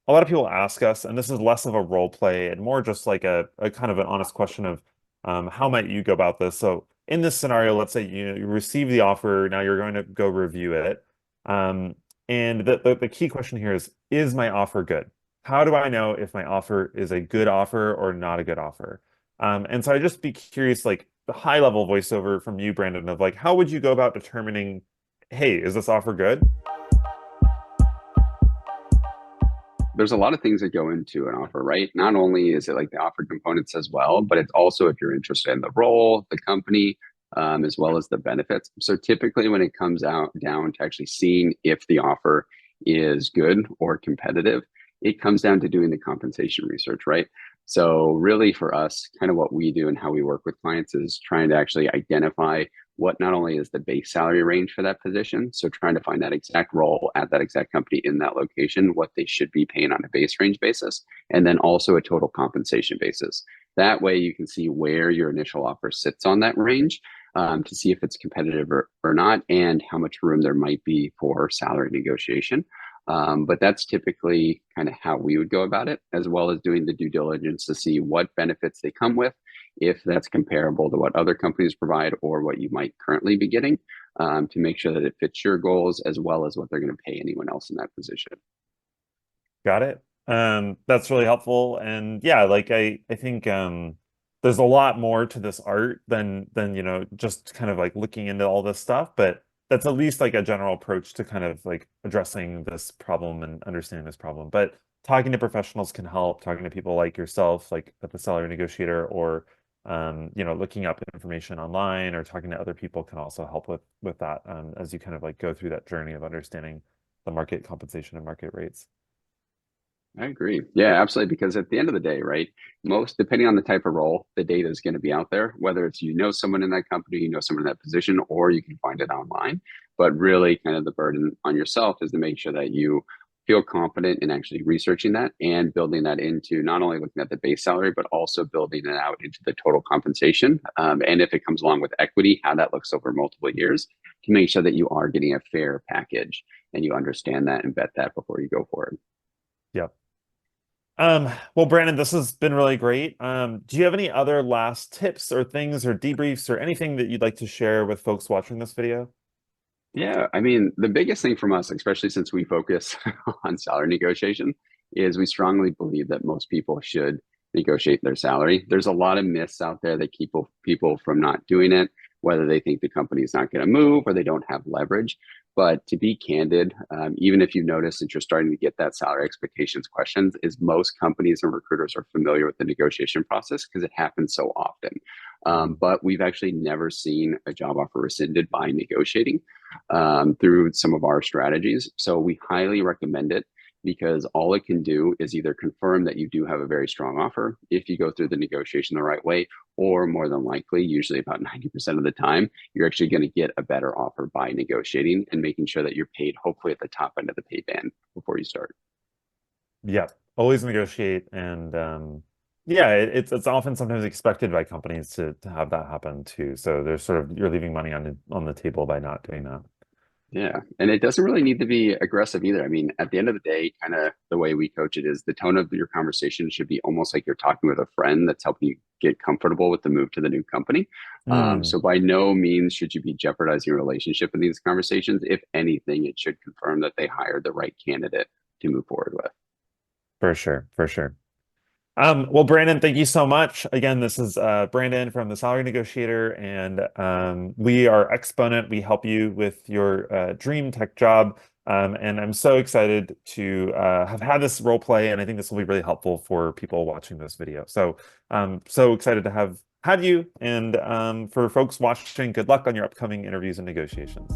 a lot of people ask us, and this is less of a role play and more just like a kind of an honest question of how might you go about this? So in this scenario, let's say you receive the offer, now you're going to go review it. Um, and the key question here is my offer good? How do I know if my offer is a good offer or not a good offer? And so I'd just be curious, like the high level voiceover from you, Brandon, of like, how would you go about determining, hey, is this offer good? There's a lot of things that go into an offer, right? Not only is it like the offer components as well, but it's also if you're interested in the role, the company, as well as the benefits. So typically, when it comes out down to actually seeing if the offer is good or competitive, it comes down to doing the compensation research, right? So really, for us, kind of what we do and how we work with clients is trying to actually identify what not only is the base salary range for that position, so trying to find that exact role at that exact company in that location, what they should be paying on a base range basis, and then also a total compensation basis. That way you can see where your initial offer sits on that range, to see if it's competitive or not, and how much room there might be for salary negotiation. But that's typically kind of how we would go about it, as well as doing the due diligence to see what benefits they come with, if that's comparable to what other companies provide or what you might currently be getting, to make sure that it fits your goals as well as what they're going to pay anyone else in that position. Got it. That's really helpful. And yeah, like I think there's a lot more to this art than just kind of like looking into all this stuff, but that's at least like a general approach to kind of like addressing this problem and understanding this problem. But talking to professionals can help, talking to people like yourself, like at the Salary Negotiator, or looking up information online or talking to other people can also help with that as you kind of like go through that journey of understanding the market compensation and market rates. I agree. Yeah, absolutely. Because at the end of the day, right, most depending on the type of role, the data is going to be out there, whether it's someone in that company, someone in that position, or you can find it online. But really, kind of the burden on yourself is to make sure that you feel confident in actually researching that and building that into not only looking at the base salary, but also building it out into the total compensation. And if it comes along with equity, how that looks over multiple years to make sure that you are getting a fair package and you understand that and vet that before you go for it. Yeah. Well, Brandon, this has been really great. Do you have any other last tips or things or debriefs or anything that you'd like to share with folks watching this video? Yeah, I mean, the biggest thing from us, especially since we focus on salary negotiation, is we strongly believe that most people should negotiate their salary. There's a lot of myths out there that keep people from not doing it, whether they think the company is not going to move or they don't have leverage. But to be candid, even if you notice that you're starting to get that salary expectations questions, is most companies and recruiters are familiar with the negotiation process because it happens so often. Mhm. But we've actually never seen a job offer rescinded by negotiating through some of our strategies. So we highly recommend it because all it can do is either confirm that you do have a very strong offer if you go through the negotiation the right way, or more than likely, usually about 90% of the time, you're actually going to get a better offer by negotiating and making sure that you're paid hopefully at the top end of the pay band before you start. Yeah, always negotiate, and yeah, it's often sometimes expected by companies to have that happen too. So there's sort of you're leaving money on the table by not doing that. Yeah. And it doesn't really need to be aggressive either. I mean, at the end of the day, kind of the way we coach it is the tone of your conversation should be almost like you're talking with a friend that's helping you get comfortable with the move to the new company. Mm, So by no means should you be jeopardizing your relationship in these conversations. If anything, it should confirm that they hired the right candidate to move forward with. for sure, for sure. Well, Brandon, thank you so much. Again, this is Brandon from the Salary Negotiator, and we are Exponent. We help you with your dream tech job. And I'm so excited to have had this role play, and I think this will be really helpful for people watching this video. So so excited to have had you, and for folks watching, good luck on your upcoming interviews and negotiations.